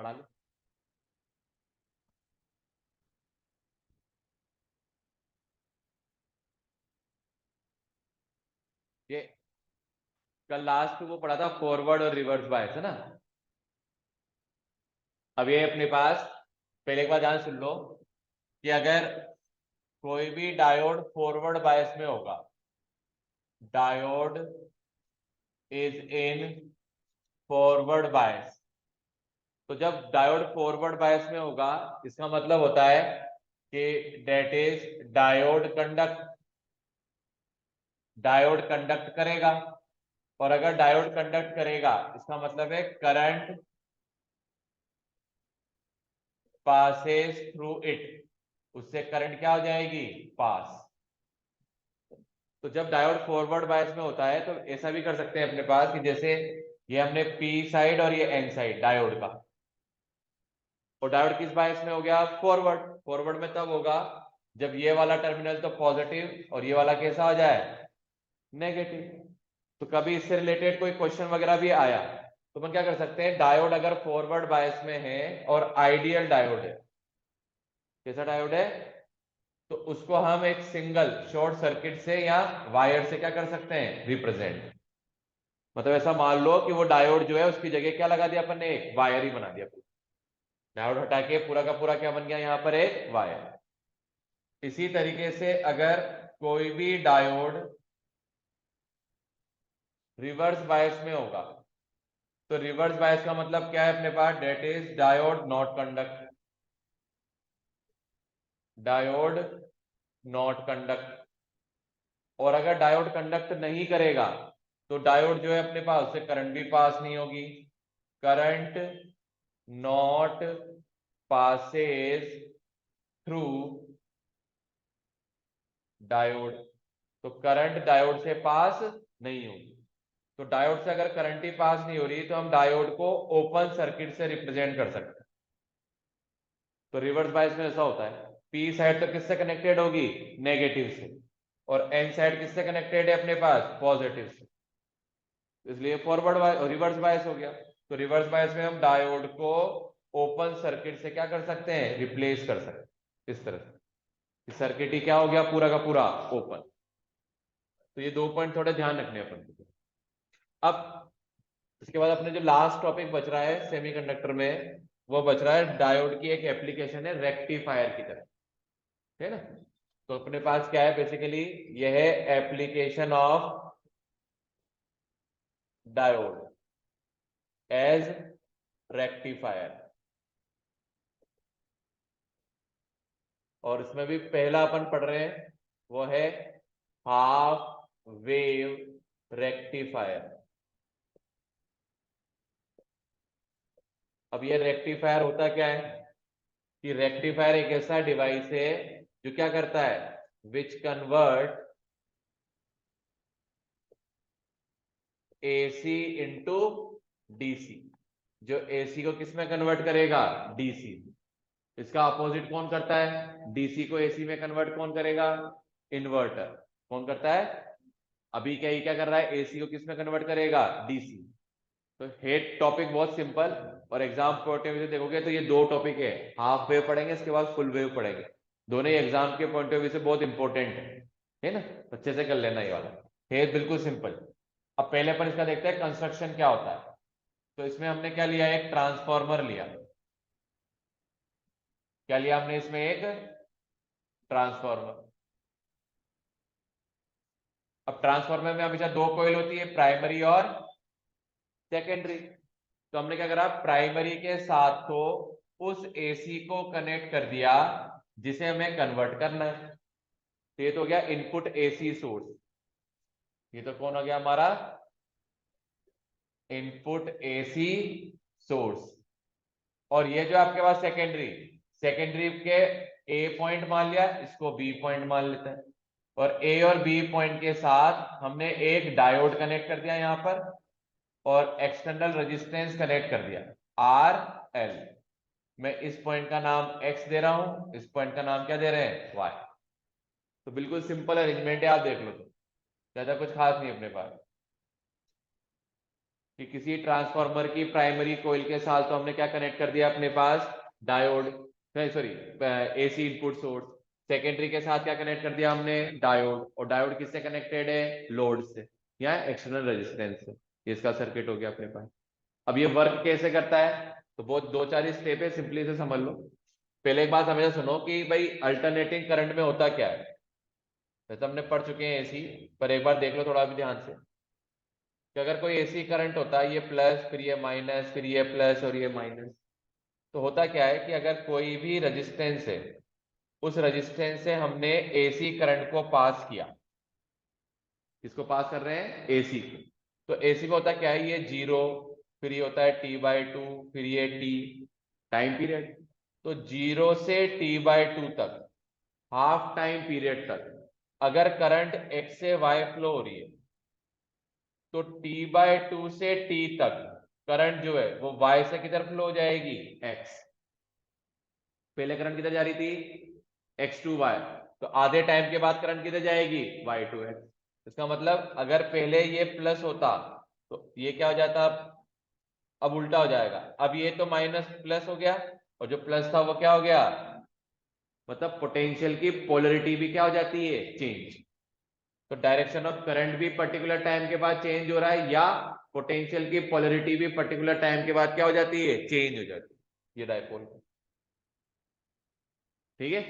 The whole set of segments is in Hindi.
पढ़ा लो। ये कल लास्ट वो पढ़ा था फॉरवर्ड और रिवर्स बायस, है ना। अब ये अपने पास पहले एक बार ध्यान सुन लो कि अगर कोई भी डायोड फॉरवर्ड बायस में होगा, diode is in forward bias, तो जब डायोड फॉरवर्ड बायस में होगा इसका मतलब होता है कि डेट इज डायोड कंडक्ट करेगा। और अगर डायोड कंडक्ट करेगा इसका मतलब है करंट पासेस थ्रू इट, उससे करंट क्या हो जाएगी, पास। तो जब डायोड फॉरवर्ड बायस में होता है तो ऐसा भी कर सकते हैं अपने पास कि जैसे ये हमने पी साइड और ये एन साइड डायोड का, और डायोड किस बायस में हो गया, फॉरवर्ड। फॉरवर्ड में तब होगा जब ये वाला टर्मिनल तो पॉजिटिव और ये वाला कैसा हो जाए, नेगेटिव। तो कभी इससे रिलेटेड कोई क्वेश्चन वगैरह भी आया तो अपन क्या कर सकते हैं, डायोड अगर फॉरवर्ड बायस में है और आइडियल डायोड है, कैसा डायोड है, तो उसको हम एक सिंगल शॉर्ट सर्किट से या वायर से क्या कर सकते हैं, रिप्रेजेंट। मतलब ऐसा मान लो कि वो डायोड जो है उसकी जगह क्या लगा दिया अपन ने, एक वायर ही बना दिया। डायोड हटा के पूरा का पूरा क्या बन गया, यहाँ पर एक वायर। इसी तरीके से अगर कोई भी डायोड रिवर्स बायस में होगा, तो रिवर्स बायस का मतलब क्या है अपने पास, that is diode not conduct, diode not conduct. और अगर डायोड कंडक्ट नहीं करेगा तो डायोड जो है अपने पास, उससे करंट भी पास नहीं होगी, current not passes through diode. तो करंट डायोड से पास नहीं होगी। तो डायोड से अगर करंट ही पास नहीं हो रही तो हम डायोड को ओपन सर्किट से रिप्रेजेंट कर सकते हैं। तो रिवर्स बायस में ऐसा होता है, पी साइड तो किससे कनेक्टेड होगी, नेगेटिव से, और एन साइड किससे कनेक्टेड है अपने पास, पॉजिटिव से। इसलिए फॉरवर्ड रिवर्स बायस हो गया। तो रिवर्स बायस में हम डायोड को ओपन सर्किट से क्या कर सकते हैं, रिप्लेस कर सकते हैं इस तरह से। सर्किट ही क्या हो गया, पूरा का पूरा ओपन। तो ये दो पॉइंट थोड़े ध्यान रखने अपन को। अब इसके बाद अपने जो लास्ट टॉपिक बच रहा है सेमीकंडक्टर में, वो बच रहा है डायोड की एक एप्लीकेशन है रेक्टिफायर की तरह, है ना। तो अपने पास क्या है बेसिकली, यह है application of diode as rectifier. और इसमें भी पहला अपन पढ़ रहे हैं वो है हाफ वेव रेक्टिफायर। अब ये रेक्टिफायर होता क्या है, कि रेक्टिफायर एक ऐसा डिवाइस है जो क्या करता है, which convert AC into DC. जो एसी को किस में कन्वर्ट करेगा, डीसी। इसका अपोजिट कौन करता है, डीसी को एसी में कन्वर्ट कौन करेगा, इन्वर्टर। कौन करता है, अभी क्या ये क्या कर रहा है, एसी को किस में कन्वर्ट करेगा, डीसी। तो हेड टॉपिक बहुत सिंपल, और एग्जाम पॉइंट ऑफ व्यू से देखोगे तो ये दो टॉपिक है, हाफ वेव पढ़ेंगे इसके बाद फुल वेव पढ़ेंगे। दोनों ही एग्जाम के पॉइंट ऑफ व्यू से बहुत इंपॉर्टेंट है ना। अच्छे से कर लेना ये वाला, हेड बिल्कुल सिंपल। अब पहले पर इसका देखते हैं कंस्ट्रक्शन क्या होता है। तो इसमें हमने क्या लिया, एक ट्रांसफॉर्मर लिया। क्या लिया हमने इसमें, एक ट्रांसफॉर्मर। अब ट्रांसफॉर्मर में हमेशा दो कॉइल होती है, प्राइमरी और सेकेंडरी। तो हमने क्या करा, प्राइमरी के साथ तो उस एसी को कनेक्ट कर दिया जिसे हमें कन्वर्ट करना है। तो ये तो हो गया इनपुट एसी सोर्स, ये तो कौन हो गया हमारा, इनपुट एसी सोर्स। और ये जो आपके पास सेकेंडरी, सेकेंडरी के ए पॉइंट मान लिया, इसको बी पॉइंट मान लेते हैं। और ए और बी पॉइंट के साथ हमने एक डायोड कनेक्ट कर दिया यहां पर, और एक्सटर्नल रेजिस्टेंस कनेक्ट कर दिया आर एल। मैं इस पॉइंट का नाम एक्स दे रहा हूं, इस पॉइंट का नाम क्या दे रहे हैं, वाई। तो बिल्कुल सिंपल अरेंजमेंट है, आप देख लो तो ज्यादा कुछ खास नहीं अपने पास। कि किसी ट्रांसफार्मर की प्राइमरी कोइल के साथ तो हमने क्या कनेक्ट कर दिया अपने पास, diode, sorry AC input source. Secondary के साथ क्या कनेक्ट कर दिया हमने, डायोड, और डायोड किससे कनेक्टेड है, लोड से या एक्सटर्नल रेजिस्टेंस से। इसका सर्किट हो गया अपने पास। अब ये वर्क कैसे करता है, तो बहुत दो चार स्टेप है, सिंपली से समझ लो। पहले एक बात हमेशा सुनो कि भाई अल्टरनेटिंग करंट में होता क्या है। वैसे हमने पढ़ चुके हैं एसी, पर एक बार देख लो थोड़ा भी ध्यान से कि अगर कोई एसी करंट होता है, ये प्लस फिर ये माइनस फिर ये प्लस और ये माइनस, तो होता क्या है कि अगर कोई भी रजिस्टेंस है, उस रजिस्टेंस से हमने एसी करंट को पास किया। किसको पास कर रहे हैं, एसी को। तो एसी में होता क्या है, ये जीरो, फिर ये होता है t/2, फिर ये टी टाइम पीरियड। तो जीरो से t/2 तक, हाफ टाइम पीरियड तक अगर करंट x से y फ्लो हो रही है, तो t/2 से t तक करंट जो है वो y से किधर फ्लो हो जाएगी, x। पहले करंट किधर जा रही थी, x टू y, तो आधे टाइम के बाद करंट किधर जाएगी, y टू x। इसका मतलब अगर पहले ये प्लस होता तो ये क्या हो जाता, अब उल्टा हो जाएगा। अब ये तो माइनस प्लस हो गया, और जो प्लस था वो क्या हो गया, मतलब पोटेंशियल की पोलरिटी भी क्या हो जाती है, चेंज। तो डायरेक्शन ऑफ करंट भी पर्टिकुलर टाइम के बाद चेंज हो रहा है, या पोटेंशियल की पोलरिटी भी पर्टिकुलर टाइम के बाद क्या हो जाती है, चेंज हो जाती है। ये डायपोल, ठीक है।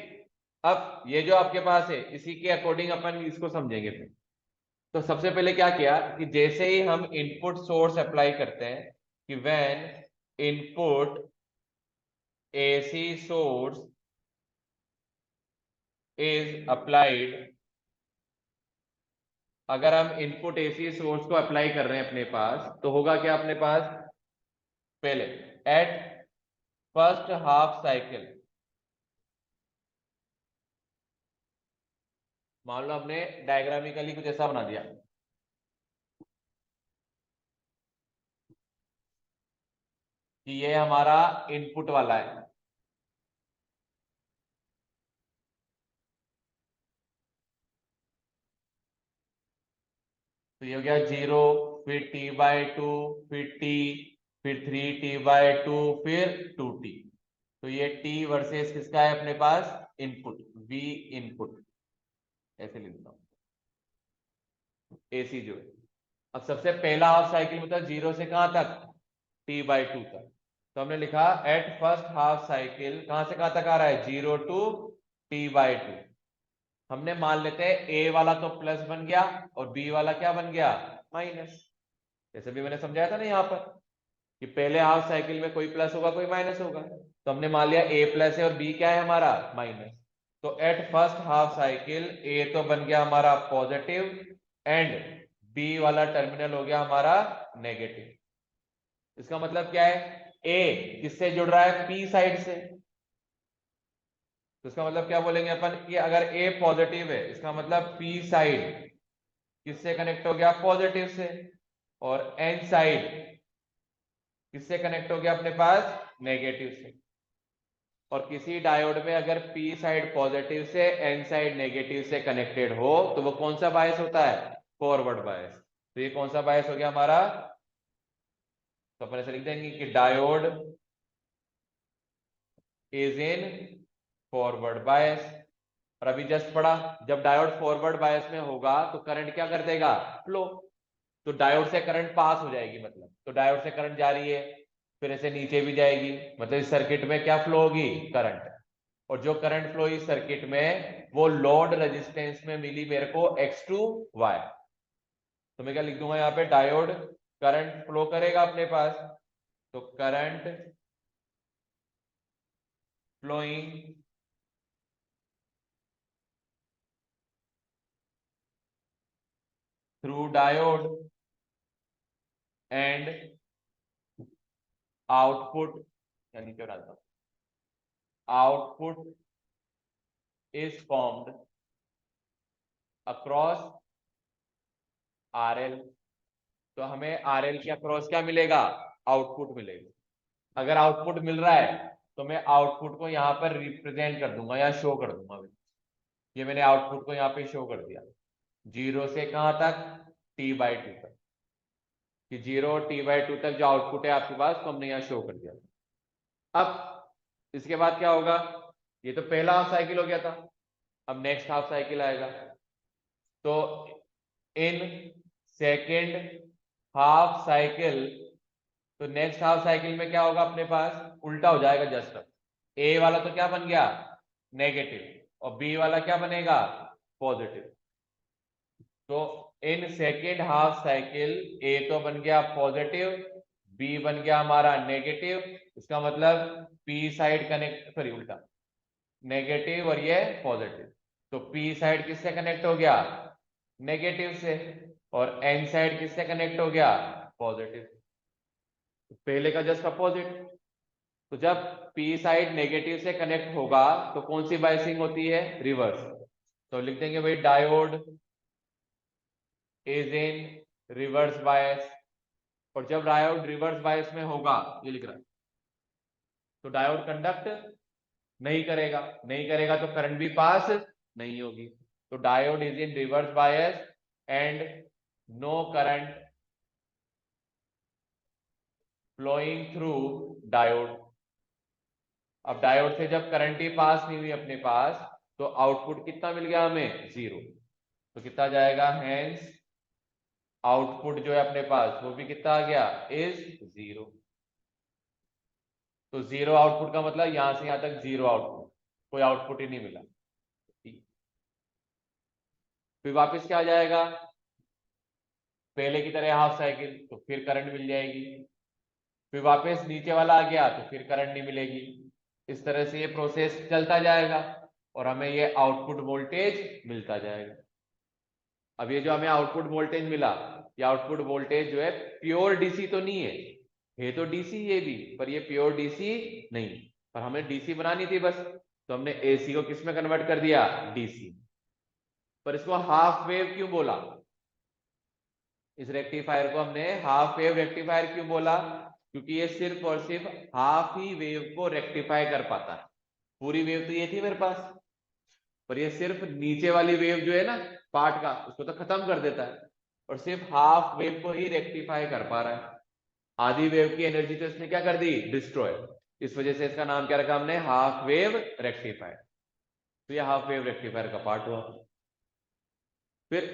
अब ये जो आपके पास है, इसी के अकॉर्डिंग अपन इसको समझेंगे फिर। तो सबसे पहले क्या किया कि जैसे ही हम इनपुट सोर्स अप्लाई करते हैं, कि when input AC source is applied, अगर हम इनपुट एसी सोर्स को अप्लाई कर रहे हैं अपने पास, तो होगा क्या अपने पास, पहले एट फर्स्ट हाफ साइकिल, मान लो हमने डायग्रामिकली कुछ ऐसा बना दिया कि ये हमारा इनपुट वाला है, तो ये हो गया जीरो, फिर t/2, फिर t, फिर 3t/2, फिर 2t। तो ये t वर्सेस किसका है अपने पास, इनपुट, v इनपुट, ऐसे लिखता हूं, एसी जो है। अब सबसे पहला हाफ साइकिल मतलब जीरो से कहां तक, t/2 तक। तो हमने लिखा एट फर्स्ट हाफ साइकिल कहां से कहां तक आ रहा है, जीरो टू t/2। हमने मान लेते हैं ए वाला तो प्लस बन गया और बी वाला क्या बन गया, माइनस। जैसे भी मैंने समझाया था ना यहाँ पर, कि पहले हाफ साइकिल में कोई प्लस होगा कोई माइनस होगा, तो हमने मान लिया ए प्लस है और बी क्या है हमारा, माइनस। तो एट फर्स्ट हाफ साइकिल ए तो बन गया हमारा पॉजिटिव, एंड बी वाला टर्मिनल हो गया हमारा नेगेटिव। इसका मतलब क्या है, ए किससे जुड़ रहा है, पी साइड से। तो इसका मतलब क्या बोलेंगे अपन कि अगर ए पॉजिटिव है, इसका मतलब पी साइड किससे कनेक्ट हो गया, पॉजिटिव से। और एन साइड किससे कनेक्ट हो गया अपने पास, नेगेटिव से। और किसी डायोड में अगर पी साइड पॉजिटिव से एन साइड नेगेटिव से कनेक्टेड हो, तो वो कौन सा बायस होता है, फॉरवर्ड बायस। तो ये कौन सा बायस हो गया हमारा, तो अपन ऐसे लिख देंगे कि diode is in forward bias. और अभी जस्ट पढ़ा, जब डायोड फॉरवर्ड बायस में होगा तो करंट क्या कर देगा, फ्लो। तो डायोड से करंट पास हो जाएगी, मतलब तो डायोड से करंट जा रही है, फिर ऐसे नीचे भी जाएगी, मतलब इस सर्किट में क्या फ्लो होगी, करंट। और जो करंट फ्लो इस सर्किट में, वो लोड रेजिस्टेंस में मिली मेरे को एक्स टू वाई। तो मैं क्या लिख दूंगा यहाँ पे, डायोड करंट फ्लो करेगा अपने पास, तो current flowing through diode and output, यानी क्या डालता हूं, output is formed across RL। तो हमें RL के अक्रॉस क्या मिलेगा, आउटपुट मिलेगा। अगर आउटपुट मिल रहा है तो मैं आउटपुट को यहाँ पर रिप्रेजेंट कर दूंगा या शो कर दूंगा। ये मैंने आउटपुट को यहाँ पे शो कर दिया, जीरो से कहां तक, t/2 तक। कि 0 T/2 तक जो आउटपुट है आपके पास, तो हमने यहाँ शो कर दिया। अब इसके बाद क्या होगा, ये तो पहला हाफ साइकिल हो गया था, अब नेक्स्ट हाफ साइकिल आएगा। तो इन सेकेंड हाफ साइकिल, तो नेक्स्ट हाफ साइकिल में क्या होगा अपने पास, उल्टा हो जाएगा जस्ट। ए वाला तो क्या बन गया, नेगेटिव, और बी वाला क्या बनेगा, पॉजिटिव। तो इन सेकेंड हाफ साइकिल ए तो बन गया पॉजिटिव, बी बन गया हमारा नेगेटिव। इसका मतलब पी साइड कनेक्ट, सॉरी उल्टा, नेगेटिव और ये पॉजिटिव। तो पी साइड किससे कनेक्ट हो गया, नेगेटिव से, और एन साइड किससे कनेक्ट हो गया, पॉजिटिव। पहले का जस्ट अपोजिट। तो जब पी साइड नेगेटिव से कनेक्ट होगा तो कौन सी बायसिंग होती है, रिवर्स। तो लिख देंगे भाई डायोड इज इन रिवर्स बायस। और जब डायोड रिवर्स बायस में होगा, ये लिख रहा है, तो डायोड कंडक्ट नहीं करेगा, नहीं करेगा तो करंट भी पास नहीं होगी। तो diode is in reverse bias and no current flowing through diode. अब डायोड से जब करंट ही पास नहीं हुई अपने पास, तो आउटपुट कितना मिल गया हमें, 0। तो कितना जाएगा, हेंस आउटपुट जो है अपने पास वो भी कितना आ गया, इज 0। तो 0 आउटपुट का मतलब यहां से यहां तक 0 आउटपुट, कोई आउटपुट ही नहीं मिला। फिर वापस क्या आ जाएगा, पहले की तरह हाफ साइकिल, तो फिर करंट मिल जाएगी। फिर वापस नीचे वाला आ गया तो फिर करंट नहीं मिलेगी। इस तरह से ये प्रोसेस चलता जाएगा और हमें ये आउटपुट वोल्टेज मिलता जाएगा। अब ये जो हमें आउटपुट वोल्टेज मिला, ये आउटपुट वोल्टेज जो है प्योर डीसी तो नहीं है तो डीसी ये भी, पर ये प्योर डीसी नहीं। पर हमें डीसी बनानी थी बस, तो हमने एसी को किस में कन्वर्ट कर दिया, डीसी। पर इसको हाफ वेव क्यों बोला, इस रेक्टिफायर को हमने हाफ वेव रेक्टिफायर क्यों बोला, क्योंकि ये सिर्फ और सिर्फ हाफ ही वेव को रेक्टिफाई कर पाता है। पूरी वेव तो ये थी मेरे पास, पर ये सिर्फ नीचे वाली वेव जो है ना पार्ट का, उसको तो खत्म कर देता है, और सिर्फ हाफ वेव को ही रेक्टिफाई कर पा रहा है। आधी वेव की एनर्जी तो इसने क्या कर दी, डिस्ट्रॉय। इस वजह से इसका नाम क्या रखा हमने, हाफ वेव रेक्टिफायर। तो ये हाफ वेव रेक्टिफायर का पार्ट हुआ। फिर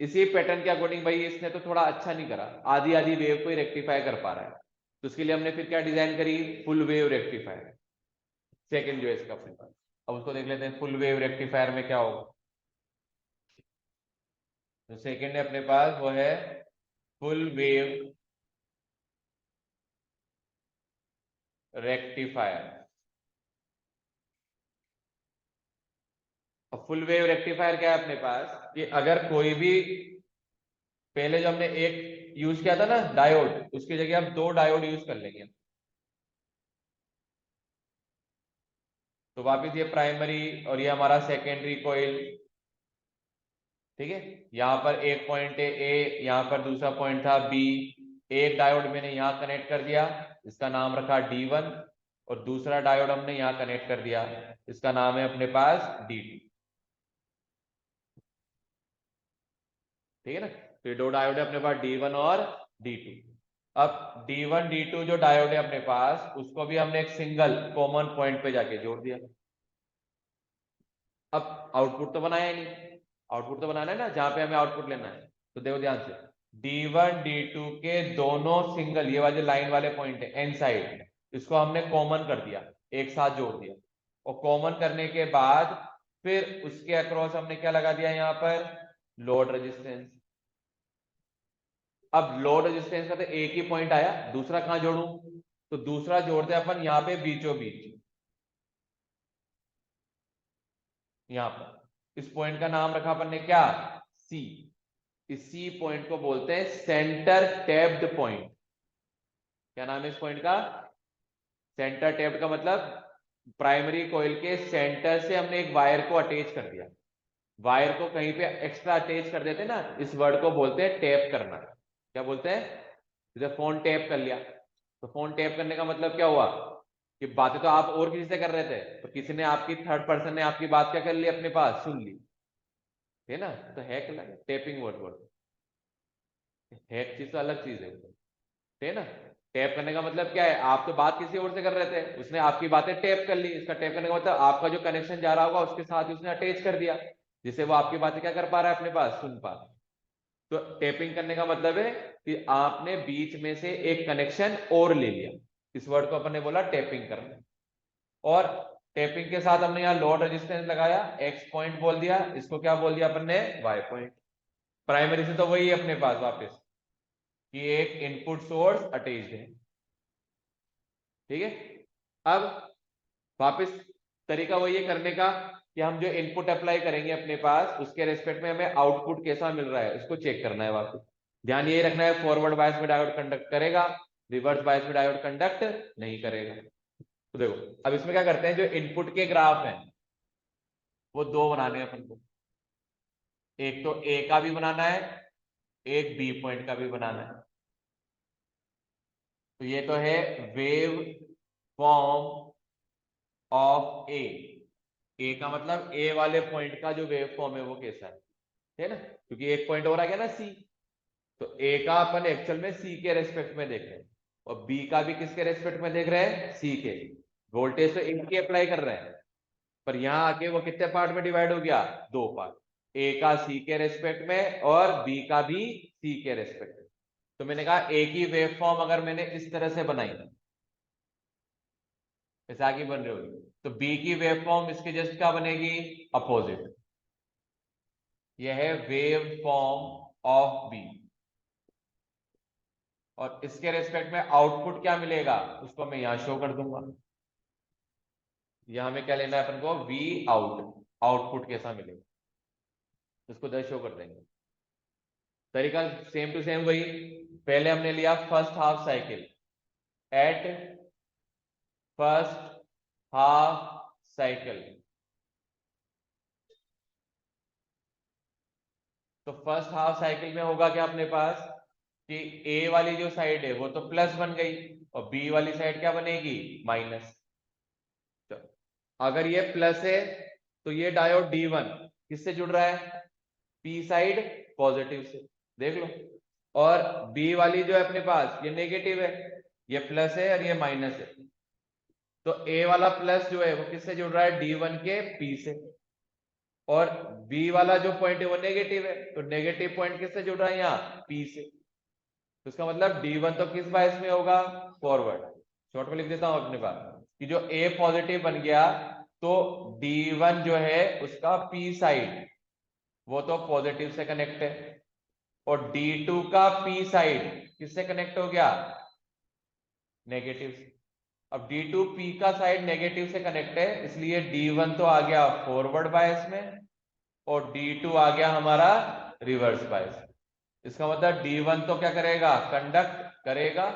इसी पैटर्न के अकॉर्डिंग भाई इसने तो थोड़ा अच्छा नहीं करा, आधी आधी वेव को ही रेक्टिफाई कर पा रहा है, तो उसके लिए हमने फिर क्या डिजाइन करी, फुल वेव रेक्टिफायर। सेकंड जो है इसका अपने पास, अब उसको देख लेते हैं फुल वेव रेक्टिफायर में क्या होगा। जो सेकंड है अपने पास वो है फुल वेव रेक्टिफायर। अब फुल वेव रेक्टिफायर क्या है अपने पास, कि अगर कोई भी, पहले जो हमने एक यूज किया था ना डायोड, उसकी जगह हम 2 डायोड यूज कर लेंगे। तो वापिस ये प्राइमरी और ये हमारा सेकेंडरी कॉइल, ठीक है। यहाँ पर एक पॉइंट है ए, यहाँ पर दूसरा पॉइंट था बी। एक डायोड मैंने यहाँ कनेक्ट कर दिया, इसका नाम रखा D1, और दूसरा डायोड हमने यहाँ कनेक्ट कर दिया, इसका नाम है अपने पास D2, ठीक है ना। तो ये 2 डायोड है अपने पास, D1 और D2। अब D1 D2 जो डायोड है अपने पास, उसको भी हमने एक सिंगल कॉमन पॉइंट पे जाके जोड़ दिया। अब आउटपुट तो बनाया ही नहीं, आउटपुट तो बनाना है ना, जहां पे हमें आउटपुट लेना है। तो देखो ध्यान से, D1 D2 के दोनों सिंगल, ये वाले लाइन वाले पॉइंट है एन साइड, इसको हमने कॉमन कर दिया, एक साथ जोड़ दिया। और कॉमन करने के बाद फिर उसके अक्रॉस हमने क्या लगा दिया, यहाँ पर लोड रेजिस्टेंस। अब लोड रेजिस्टेंस का तो एक ही पॉइंट आया, दूसरा कहां जोड़ू, तो दूसरा जोड़ते अपन यहाँ पे बीचों बीच, यहाँ पर इस पॉइंट का नाम रखा अपन ने क्या, सी। इसी पॉइंट को बोलते हैं सेंटर टैप्ड पॉइंट। क्या नाम है इस पॉइंट का, सेंटर टैप्ड का मतलब प्राइमरी कॉइल के सेंटर से हमने एक वायर को अटैच कर दिया। वायर को कहीं पे एक्स्ट्रा अटैच कर देते ना, इस वर्ड को बोलते हैं टैप करना। क्या बोलते हैं, जैसे फोन टैप कर लिया, तो फोन टैप करने का मतलब क्या हुआ, कि बातें तो आप और किसी से कर रहे थे, तो किसी ने आपकी, थर्ड पर्सन ने आपकी बात क्या कर ली, अपने पास सुन ली, है ना। तो हैक लगा, टैपिंग वर्ड बोलते, हैक चीज तो अलग चीज है। ठीक है ना। टैप करने का मतलब क्या है, आप तो बात किसी और से कर रहे थे, उसने आपकी बातें टैप कर ली। इसका टैप करने का मतलब आपका जो कनेक्शन जा रहा होगा उसके साथ उसने अटैच कर दिया, जिससे वो आपकी बातें क्या कर पा रहा है, अपने पास सुन पा रहा है। तो टैपिंग करने का मतलब है कि आपने बीच में से एक कनेक्शन और ले लिया। इस वर्ड को अपन ने बोला टैपिंग करना। और टैपिंग के साथ हमने यहाँ लोड रेजिस्टेंस लगाया, एक्स पॉइंट बोल दिया, इसको क्या बोल दिया अपन ने, वाई पॉइंट। प्राइमरी से तो वही है अपने पास वापस कि एक इनपुट सोर्स अटैच्ड है। ठीक है। अब वापस तरीका वही है करने का कि हम जो इनपुट अप्लाई करेंगे अपने पास उसके रेस्पेक्ट में हमें आउटपुट कैसा मिल रहा है उसको चेक करना है। वापस ध्यान ये रखना है, फॉरवर्ड बायस में डायोड कंडक्ट करेगा, रिवर्स बायस में डायोड कंडक्ट नहीं करेगा। तो देखो अब इसमें क्या करते हैं, जो इनपुट के ग्राफ हैं वो दो बनाने हैं अपन को। एक तो ए का भी बनाना है, एक बी पॉइंट का भी बनाना है। तो ये तो है वेव फॉर्म ऑफ ए का मतलब ए वाले पॉइंट का जो वेव फॉर्म है वो कैसा है ना, क्योंकि एक पॉइंट और आ गया ना सी। तो ए का अपन एक्चुअल में सी के रेस्पेक्ट में देख रहे हैं, और बी का भी किसके रेस्पेक्ट में देख रहे हैं, सी के। वोल्टेज तो इनकी अप्लाई कर रहे हैं, पर यहां आके वो कितने पार्ट में डिवाइड हो गया, दो पार्ट। ए का सी के रेस्पेक्ट में और बी का भी सी के रेस्पेक्ट में। तो मैंने कहा ए की वेव फॉर्म अगर मैंने इस तरह से बनाई, ऐसे आगे बन रही होगी, तो बी की वेव फॉर्म इसके जस्ट क्या बनेगी, अपोजिट। यह है वेव फॉर्म ऑफ बी। और इसके रेस्पेक्ट में आउटपुट क्या मिलेगा उसको मैं यहां शो कर दूंगा। यहां में क्या लेना है अपन को, वी आउट, आउटपुट कैसा मिलेगा उसको दस शो कर देंगे। तरीका सेम टू सेम वही। पहले हमने लिया first half cycle, at first half cycle. तो फर्स्ट हाफ साइकिल में होगा क्या अपने पास कि ए वाली जो साइड है वो तो प्लस बन गई, और बी वाली साइड क्या बनेगी, माइनस। तो अगर ये प्लस है तो ये डायोड D1 किससे जुड़ रहा है, पी साइड पॉजिटिव से, देख लो। और बी वाली जो है अपने पास ये नेगेटिव है, ये प्लस है और ये माइनस है। तो ए वाला प्लस जो है वो किससे जुड़ रहा है, D1 के पी से। और बी वाला जो पॉइंट है वो नेगेटिव है, तो नेगेटिव पॉइंट किससे जुड़ रहा है, यहाँ पी से। तो इसका मतलब D1 तो किस बायस में होगा, फॉरवर्ड। शॉर्ट में लिख देता हूं अपने पास कि जो ए पॉजिटिव बन गया तो D1 जो है उसका पी साइड वो तो पॉजिटिव से कनेक्ट है, और D2 का पी साइड किससे कनेक्ट हो गया, नेगेटिव से। अब D2 पी का साइड नेगेटिव से कनेक्ट है, इसलिए D1 तो आ गया फॉरवर्ड बायस में, और D2 आ गया हमारा रिवर्स बायस। इसका मतलब D1 तो क्या करेगा, कंडक्ट करेगा,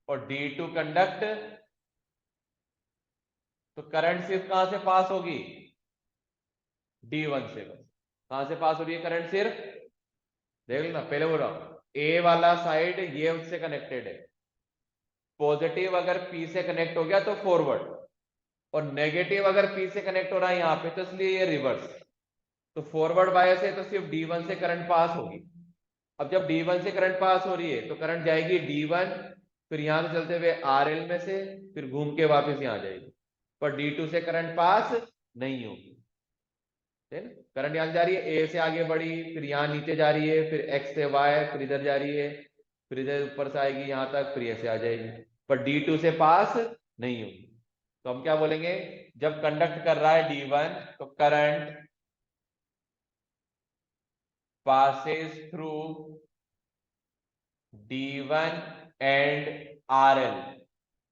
और D2 कंडक्ट। तो करंट सिर्फ कहां से पास होगी, D1 से। बस कहां से पास हो रही है करंट, सिर्फ देख लेना, पहले बोल रहा हूं ए वाला साइड ये उससे कनेक्टेड है। पॉजिटिव अगर पी से कनेक्ट हो गया तो फॉरवर्ड, और नेगेटिव अगर पी से कनेक्ट हो रहा है यहाँ पे तो इसलिए ये रिवर्स। तो फॉरवर्ड बायस है तो सिर्फ D1 से करंट पास होगी। अब जब D1 से करंट पास हो रही है तो करंट जाएगी D1, फिर यहां से चलते हुए RL में से, फिर घूम के वापस यहां जाएगी, पर D2 से करंट पास नहीं होगी। है ना, करंट यहां जा रही है, ए से आगे बढ़ी, फिर यहाँ नीचे जा रही है, फिर X से Y, फिर इधर जा रही है, फिर इधर ऊपर से आएगी यहां तक, फिर ऐसे आ जाएगी, पर D2 से पास नहीं होगी। तो हम क्या बोलेंगे, जब कंडक्ट कर रहा है D1 तो current passes through D1 and RL।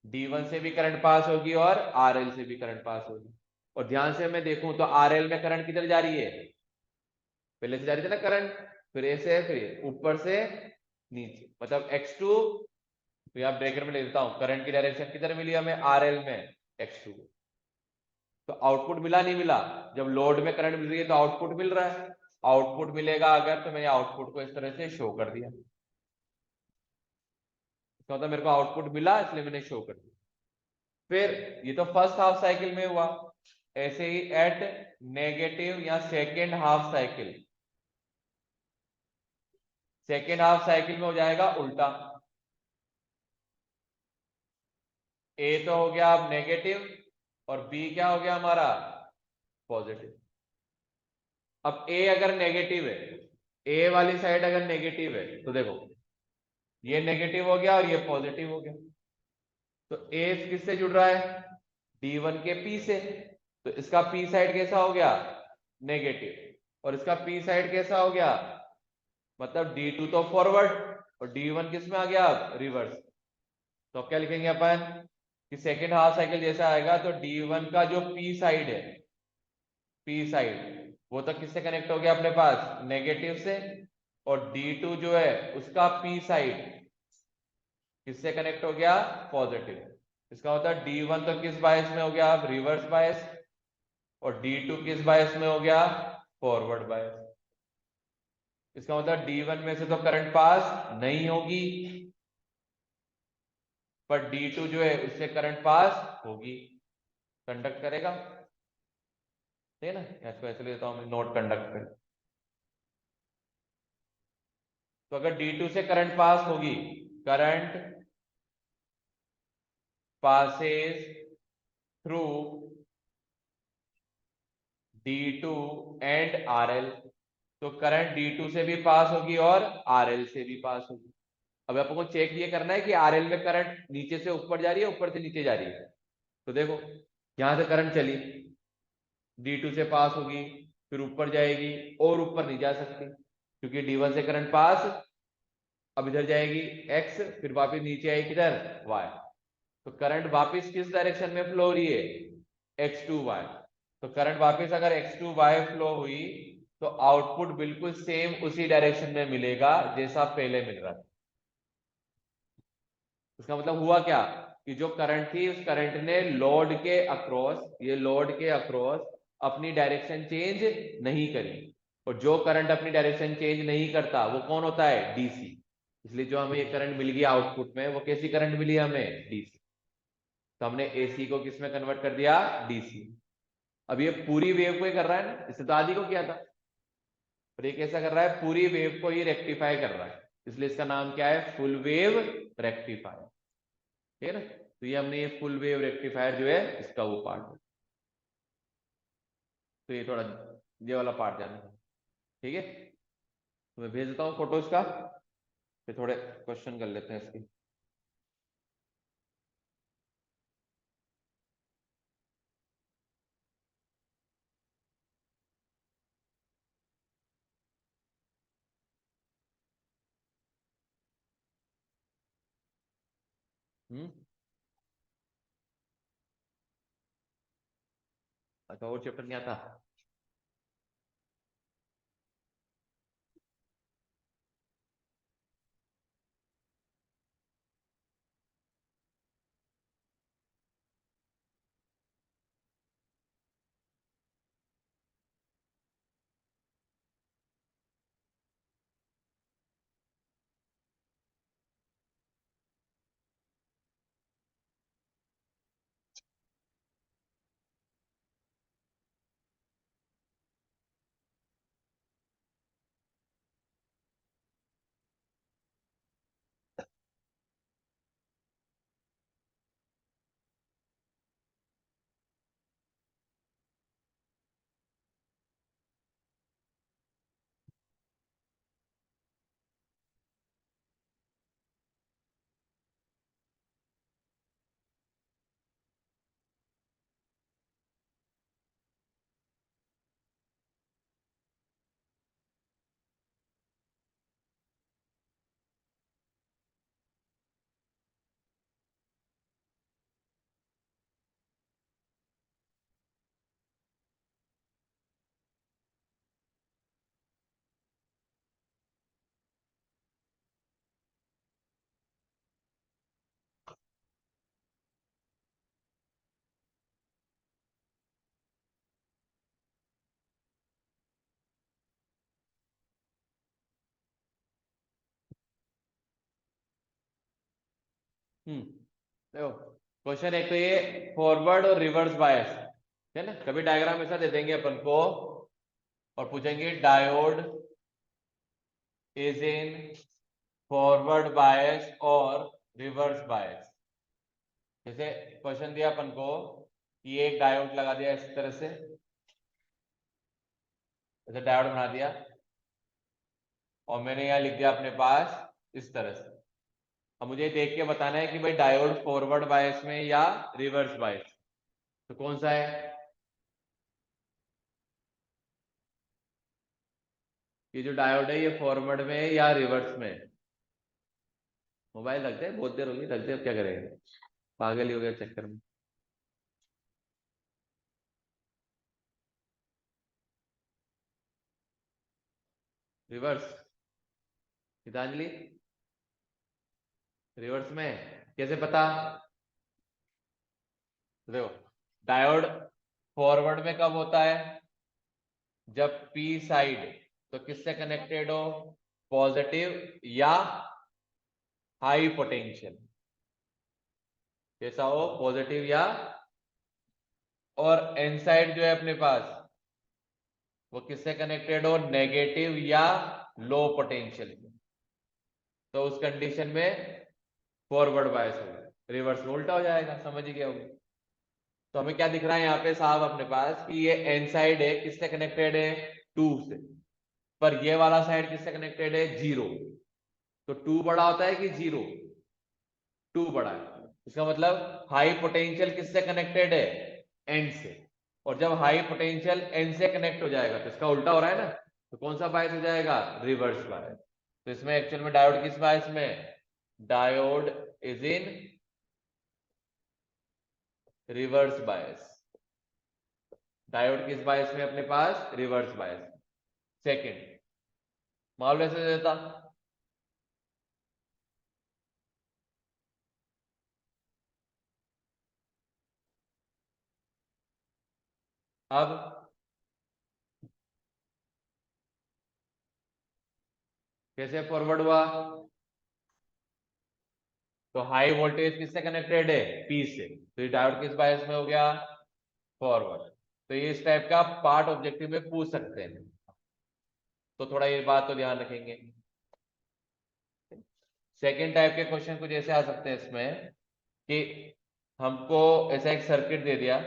D1 से भी करंट पास होगी और RL से भी करंट पास होगी। और ध्यान से मैं देखूं तो RL में करंट किधर जा रही है, पहले से जा रही थी ना करंट, फिर ऐसे फिर ऊपर से नीचे, मतलब X2। तो यहाँ ब्रेकर में ले देता हूं, करंट की डायरेक्शन किधर मिली हमें, RL में, X2। तो आउटपुट मिला नहीं मिला, जब लोड में करंट मिल रही है तो आउटपुट मिल रहा है। आउटपुट मिलेगा अगर, तो मैंने आउटपुट को इस तरह से शो कर दिया, तो मतलब मेरे को आउटपुट मिला इसलिए मैंने शो कर दिया। फिर ये तो फर्स्ट हाफ साइकिल में हुआ, ऐसे ही एट नेगेटिव या second half cycle, second half cycle में हो जाएगा उल्टा। ए तो हो गया अब नेगेटिव और बी क्या हो गया हमारा पॉजिटिव। अब ए अगर नेगेटिव है, ए वाली साइड अगर नेगेटिव है तो देखो ये नेगेटिव हो गया और ये पॉजिटिव हो गया। तो ए किससे जुड़ रहा है D1 के पी से, तो इसका पी साइड कैसा हो गया नेगेटिव और इसका पी साइड कैसा हो गया, मतलब D2 तो फॉरवर्ड और D1 किस में आ गया अब रिवर्स। तो क्या लिखेंगे अपन कि सेकेंड हाफ साइकिल जैसा आएगा तो D1 का जो पी साइड है, पी साइड वो तो किससे कनेक्ट हो गया अपने पास नेगेटिव से, और D2 जो है उसका पी साइड किससे कनेक्ट हो गया पॉजिटिव। इसका मतलब D1 तो किस बायस में हो गया अब रिवर्स बायस और D2 किस बायस में हो गया फॉरवर्ड बायस। इसका मतलब D1 में से तो करंट पास नहीं होगी पर D2 जो है उससे करंट पास होगी, कंडक्ट करेगा, ठीक है ना। इसको ऐसे लेता हूं नोट कंडक्ट कर। तो अगर D2 से करंट पास होगी, current passes through D2 and RL, तो करंट D2 से भी पास होगी और RL से भी पास होगी। अब आपको चेक ये करना है कि RL में करंट नीचे से ऊपर जा रही है ऊपर से नीचे जा रही है। तो देखो यहां से करंट चली D2 से पास होगी फिर ऊपर जाएगी और ऊपर नहीं जा सकती क्योंकि D1 से करंट पास, अब इधर जाएगी X फिर वापस नीचे आएगी किधर Y। तो करंट वापस किस डायरेक्शन में फ्लो हो रही है X2Y। तो करंट वापस अगर X2Y फ्लो हुई तो आउटपुट बिल्कुल सेम उसी डायरेक्शन में मिलेगा जैसा पहले मिल रहा था। इसका मतलब हुआ क्या कि जो करंट थी उस करंट ने लोड के अक्रॉस, ये लोड के अक्रॉस अपनी डायरेक्शन चेंज नहीं करी, और जो करंट अपनी डायरेक्शन चेंज नहीं करता वो कौन होता है डीसी। इसलिए जो हमें ये करंट मिल गया आउटपुट में वो कैसी करंट मिली हमें डीसी। तो हमने एसी को किस में कन्वर्ट कर दिया डीसी। अब ये पूरी वेव को ही कर रहा है ना, इससे तो आधी को किया था, और ये कैसा कर रहा है पूरी वेव को ही रेक्टिफाई कर रहा है, इसलिए इसका नाम क्या है फुल वेव रेक्टिफायर, ठीक है ना। तो ये हमने ये फुल वेव रेक्टिफायर जो है इसका वो पार्ट है। तो ये थोड़ा ये वाला पार्ट जाना है, ठीक है। तो मैं भेज देता हूँ फोटोज का, फिर थोड़े क्वेश्चन कर लेते हैं इसके। हम्म, अच्छा और चैप्टर नहीं आता। देखो क्वेश्चन एक तो ये फॉरवर्ड और रिवर्स बायस है ना, कभी डायग्राम ऐसा दे देंगे अपन को और पूछेंगे diode is in forward bias और रिवर्स बायस, जैसे क्वेश्चन दिया अपन को कि एक डायोड लगा दिया इस तरह से, जैसे डायोड बना दिया और मैंने यहाँ लिख दिया अपने पास इस तरह से। अब मुझे देख के बताना है कि भाई डायोड फॉरवर्ड बायस में या रिवर्स बायस, तो कौन सा है? ये जो डायोड है ये फॉरवर्ड में है या रिवर्स में? मोबाइल रख दे, बहुत देर होगी, रख दे, अब क्या करेगा, पागल ही हो गया चक्कर में। रिवर्स। गीतांजलि, रिवर्स में कैसे पता? देखो, डायोड फॉरवर्ड में कब होता है? जब पी साइड तो किससे कनेक्टेड हो? पॉजिटिव या हाई पोटेंशियल, कैसा हो? पॉजिटिव या। और एन साइड जो है अपने पास वो किससे कनेक्टेड हो? नेगेटिव या लो पोटेंशियल। तो उस कंडीशन में फॉरवर्ड बायस होगा, रिवर्स में उल्टा हो जाएगा। समझ गए होंगे। तो हमें क्या दिख रहा है यहाँ पे साहब अपने पास कि ये एन साइड है, किससे कनेक्टेड है? 2 से। पर ये वाला साइड किससे कनेक्टेड है? 0। तो 2 बड़ा होता है कि 0? 2 बड़ा है। इसका मतलब हाई पोटेंशियल किससे कनेक्टेड है? एन से। और जब हाई पोटेंशियल एन से कनेक्ट हो जाएगा तो इसका उल्टा हो रहा है ना, तो कौन सा बायस हो जाएगा? Reverse bias. तो इसमें एक्चुअल में डायोड किस बायस में? Diode is in reverse bias. Diode किस बायस में अपने पास? Reverse bias. सेकंड, मान लो ऐसे देता, अब कैसे फॉरवर्ड हुआ? तो हाई वोल्टेज किससे कनेक्टेड है? पी से। तो ये डायोड किस बायस में हो गया? फॉरवर्ड। तो ये इस टाइप का पार्ट ऑब्जेक्टिव में पूछ सकते हैं, तो थोड़ा ये बात तो ध्यान रखेंगे। सेकेंड टाइप के क्वेश्चन कुछ ऐसे आ सकते हैं इसमें कि हमको ऐसा एक सर्किट दे दिया,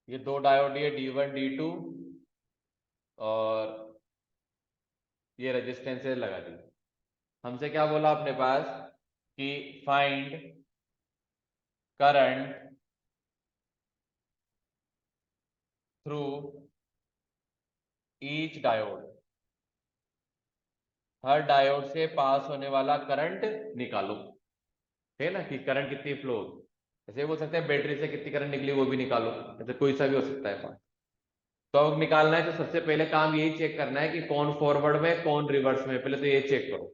ये दो डायोड, ये D1 D2 और ये रेजिस्टेंसेज लगा दी। हमसे क्या बोला अपने पास कि find current through each diode, हर डायोड से पास होने वाला करंट निकालो। है ना, कि करंट कितनी फ्लो होगी। ऐसे बोल सकते हैं बैटरी से कितनी करंट निकली वो भी निकालो, ऐसे कोई सा भी हो सकता है पार्ट। तो अब निकालना है तो सबसे पहले काम यही चेक करना है कि कौन फॉरवर्ड में कौन रिवर्स में, पहले तो ये चेक करो।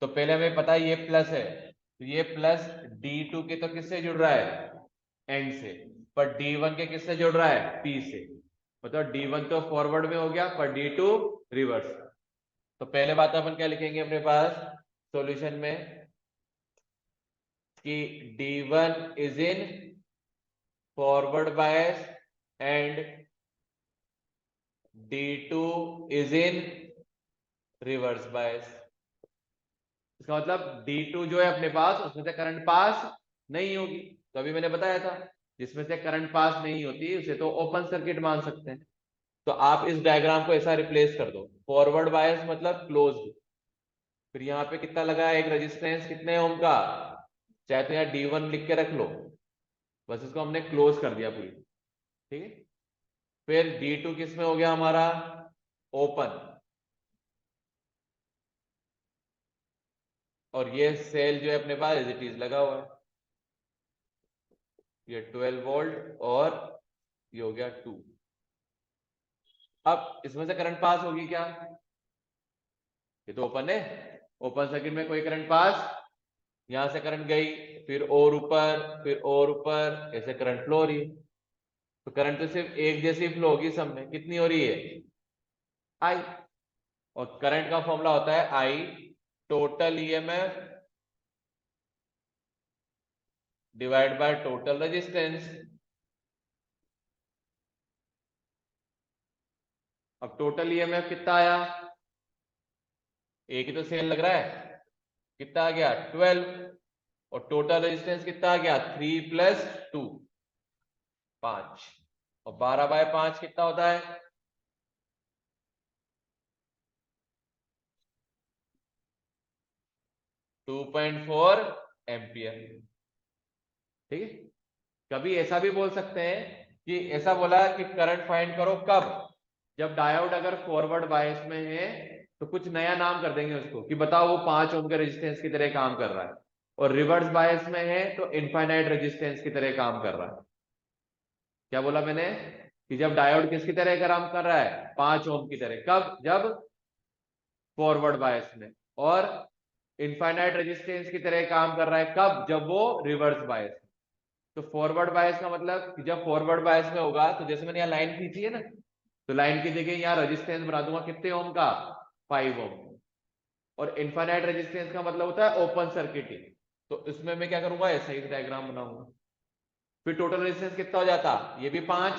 तो पहले हमें पता है ये प्लस है, तो ये प्लस D2 के तो किससे जुड़ रहा है? एंड से। पर D1 के किससे जुड़ रहा है? पी से। मतलब D1 तो फॉरवर्ड में हो गया पर D2 रिवर्स। तो पहले बात अपन क्या लिखेंगे अपने पास सॉल्यूशन में कि D1 is in forward bias and D2 is in reverse बायस। इसका मतलब D2 जो है अपने पास उसमें से करंट पास नहीं होगी। तो अभी मैंने बताया था जिसमें से करंट पास नहीं होती उसे तो ओपन सर्किट मान सकते हैं। तो आप इस डायग्राम को ऐसा रिप्लेस कर दो, फॉरवर्ड बायस मतलब क्लोज्ड। फिर यहाँ पे कितना लगा है? एक रेजिस्टेंस कितने ओम का? चाहे तो यहाँ D1 लिख के रख लो, बस इसको हमने क्लोज कर दिया पूरी। ठीक है। फिर D2 किस में हो गया हमारा? ओपन। और ये सेल जो है अपने पास एज इट इज लगा हुआ है, ये 12 वोल्ट और ये हो गया 2। अब इसमें से करंट पास होगी क्या? ये तो ओपन है, ओपन सर्किट में कोई करंट पास, यहां से करंट गई, फिर और ऊपर, फिर और ऊपर, ऐसे करंट फ्लो हो रही है। तो करंट तो सिर्फ एक जैसी फ्लो होगी सब में, कितनी हो रही है? आई। और करंट का फॉर्मूला होता है I total EMF divide by total resistance. अब टोटल ईएमएफ कितना आया, एक ही तो सेल लग रहा है, कितना आ गया 12, और टोटल रेजिस्टेंस कितना आ गया 3 + 2 5, और 12/5 कितना होता है 2.4 एम्पियर। ठीक है, कभी ऐसा भी बोल सकते हैं कि ऐसा बोला कि करंट फाइंड करो कब, जब डायोड अगर फॉरवर्ड बायस में है तो कुछ नया नाम कर देंगे उसको कि बताओ वो 5 ओम के रेजिस्टेंस की तरह काम कर रहा है, और रिवर्स बायस में है तो इनफाइनाइट रेजिस्टेंस की तरह काम कर रहा है। क्या बोला मैंने कि जब डायोड किसकी तरह काम कर रहा है 5 ओम की तरह, कब, जब फॉरवर्ड बायस में, और इनफाइनाइट रेजिस्टेंस की तरह काम कर रहा है कब, जब वो रिवर्स बायस। तो फॉरवर्ड बायस का मतलब कि जब फॉरवर्ड बायस में होगा तो जैसे मैंने यहाँ लाइन खींची है ना, तो लाइन की जगह यहाँ रेजिस्टेंस बना दूंगा कितने ओम का 5 ओम, और इनफाइनाइट रेजिस्टेंस का मतलब होता है ओपन सर्किटिंग, तो इसमें मैं क्या करूंगा ऐसा ही डायग्राम बनाऊंगा। फिर टोटल रेजिस्टेंस कितना हो जाता, ये भी 5,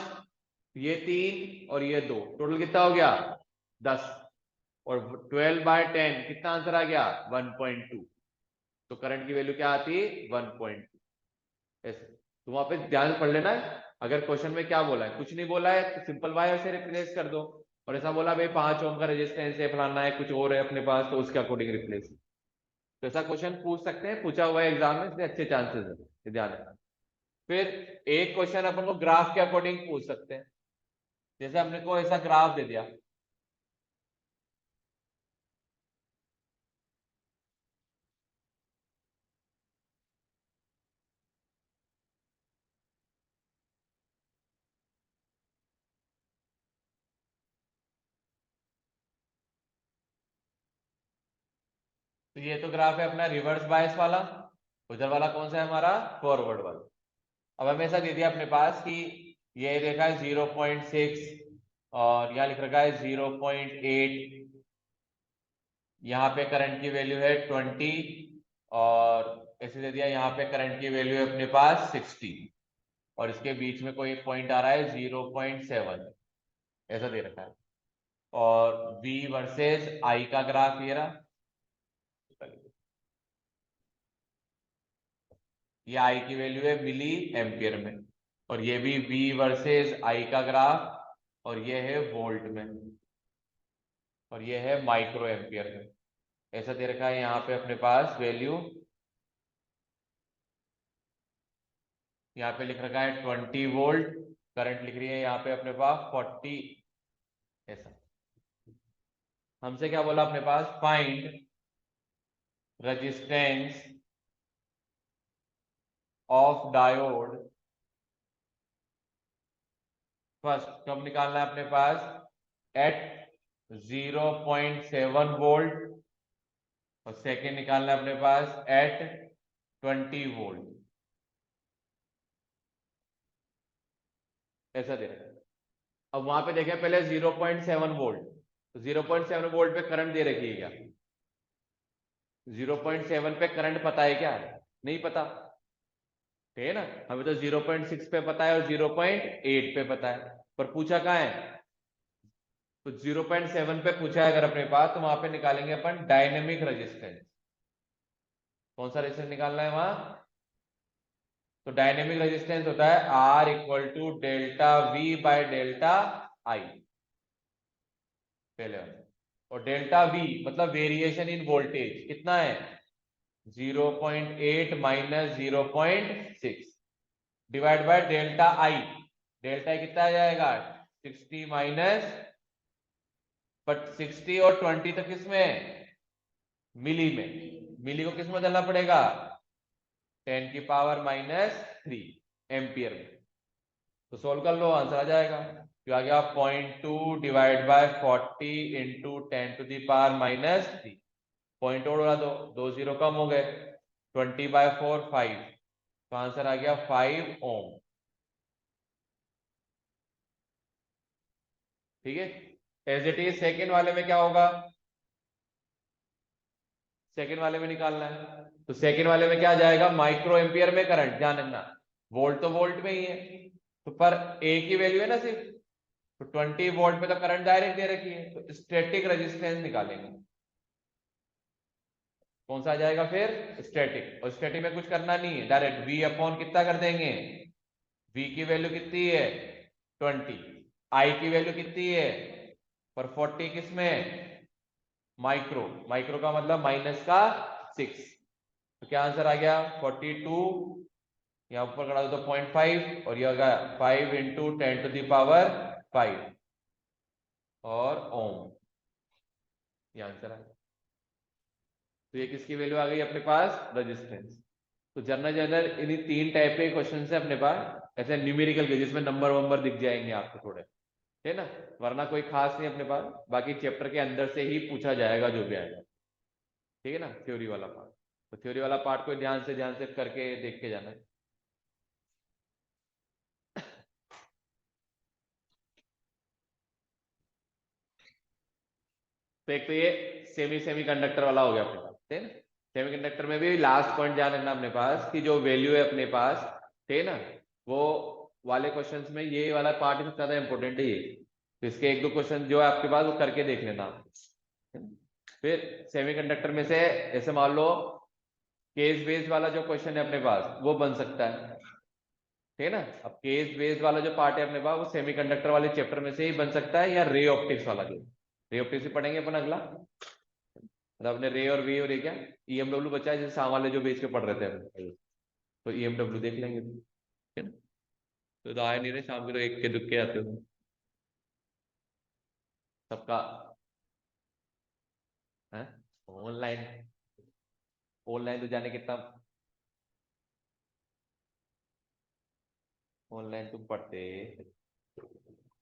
ये 3 और ये 2, टोटल कितना हो गया 10, और 12/10 कितना आंसर आ गया 1.2, तो करंट की वैल्यू क्या आती 1.2 ऐसे। तो वहां पे ध्यान से पढ़ लेना है, अगर क्वेश्चन में क्या बोला है, कुछ नहीं बोला है तो सिंपल वायर से रिप्लेस कर दो, और ऐसा बोला भाई 5 ओम का रेजिस्टेंस है फलाना है कुछ और है अपने पास, तो उसके अकॉर्डिंग रिप्लेस। तो ऐसा क्वेश्चन पूछ सकते हैं, पूछा हुआ है एग्जाम में, इसलिए अच्छे चांसेस है, ध्यान रखना। फिर एक क्वेश्चन अपन को ग्राफ के अकॉर्डिंग पूछ सकते हैं, जैसे हमने को ऐसा ग्राफ दे दिया, तो ये तो ग्राफ है अपना रिवर्स बायस वाला, उधर वाला कौन सा है हमारा फॉरवर्ड वाला। अब हमें ऐसा दे दिया अपने पास कि ये देखा है 0.6, और यहाँ लिख रखा है 0.8, यहाँ पे करंट की वैल्यू है 20, और ऐसे दे दिया यहाँ पे करंट की वैल्यू है अपने पास 60, और इसके बीच में कोई एक पॉइंट आ रहा है 0.7, ऐसा दे रखा है, और V वर्सेस I का ग्राफ ये रहा, ये I की वैल्यू है मिली एम्पियर में, और ये भी V वर्सेस I का ग्राफ, और ये है वोल्ट में, और ये है माइक्रो एम्पियर में, ऐसा दे रखा है यहाँ पे अपने पास वैल्यू। यहाँ पे लिख रखा है 20 वोल्ट, करंट लिख रही है यहाँ पे अपने पास 40, ऐसा। हमसे क्या बोला अपने पास, find resistance of diode first, कब निकालना है अपने पास एट 0.7 वोल्ट, और सेकेंड निकालना है अपने पास एट 20 वोल्ट, ऐसा दे रखा है। अब वहां पे देखें पहले 0.7 वोल्ट, तो 0.7 वोल्ट पे करंट दे रखी है क्या, 0.7 पे करंट पता है क्या, नहीं पता, ठीक है ना, हमें तो 0.6 पे पता है और 0.8 पे पता है, पर पूछा कहाँ है, तो 0.7 पे पूछा है अगर अपने पास, तो वहां पे निकालेंगे अपन डायनेमिक रेजिस्टेंस। कौन सा रेजिस्टेंस निकालना है वहां, तो डायनेमिक रेजिस्टेंस होता है R = delta V by delta I, पहले वाला, और डेल्टा V मतलब वेरिएशन इन वोल्टेज कितना है 0.8 - 0.6 divide by delta I, delta I कितना आ जाएगा 60 माइनस, बट 60 और 20 तो किस में मिली में, मिली को किस में डालना पड़ेगा 10⁻³ एम्पियर में, तो सोल्व कर लो आंसर आ जाएगा, जो आ गया 0.2 डिवाइड बाय 40 इंटू 10⁻³ पॉइंट और उड़ा दो, 2 जीरो कम हो गए, 20/4 5, तो आंसर आ गया 5 ओम। ठीक है, एज इट इज सेकेंड वाले में क्या होगा, सेकंड वाले में निकालना है, तो सेकंड वाले में क्या जाएगा, माइक्रो एम्पियर में करंट, ध्यान रखना वोल्ट तो वोल्ट में ही है, तो पर ए की वैल्यू है ना सिर्फ, तो 20 वोल्ट पे तो करंट डायरेक्ट दे रखी है, तो स्टैटिक रेजिस्टेंस निकालेंगे। कौन सा आ जाएगा फिर, स्टैटिक। और स्टैटिक में कुछ करना नहीं है, डायरेक्ट V अपॉन कितना कर देंगे, V की वैल्यू कितनी है 20, I की वैल्यू कितनी है, पर 40 किसमें, माइक्रो, माइक्रो का मतलब माइनस का 6, तो क्या आंसर आ गया 42, यहाँ ऊपर करा दो तो 0.5, और यह गया 5 इंटू 10⁵ और ओम, ये आंसर आ गया। तो ये किसकी वैल्यू आ गई अपने पास, रेजिस्टेंस। तो जनरल जनरल इन्हीं 3 टाइप के क्वेश्चन है अपने पास, ऐसे न्यूमेरिकल के जिसमें नंबर वंबर दिख जाएंगे आपको थोड़े, है ना, वरना कोई खास नहीं अपने पास, बाकी चैप्टर के अंदर से ही पूछा जाएगा जो भी आएगा, ठीक है ना, थ्योरी वाला पार्ट। तो थ्योरी वाला पार्ट को ध्यान से करके देख के जाना है। तो एक तो ये सेमी कंडक्टर वाला हो गया अपने पास, ठीक है ना। सेमी कंडक्टर में भी लास्ट पॉइंट ध्यान रखना अपने पास कि जो वैल्यू है अपने पास, ठीक है ना, वो वाले क्वेश्चंस में ये वाला पार्ट सबसे ज्यादा इंपॉर्टेंट है ये, तो इसके एक दो क्वेश्चन जो है आपके पास वो करके देख लेना। फिर सेमी कंडक्टर में से ऐसे मान लो केस बेस्ड वाला जो क्वेश्चन है अपने पास वो बन सकता है, ठीक है ना। अब केस बेस्ड वाला जो पार्ट है अपने पास वो सेमीकंडक्टर वाले चैप्टर में से ही बन सकता है, या रे ऑप्टिक्स वाला, जो रे ऑप्टिक्स भी पढ़ेंगे अपन अगला, मतलब अपने रे और वे और ये क्या ईएमडब्ल्यू बचा है, जैसे शाम वाले जो बेच के पढ़ रहे थे अपन, तो ईएमडब्ल्यू देख लेंगे, ठीक है ना। तो आए नहीं रहे शाम के, तो एक के दुक्के आते हो सबका है। ऑनलाइन, ऑनलाइन तो जाने कितना, ऑनलाइन तुम पढ़ते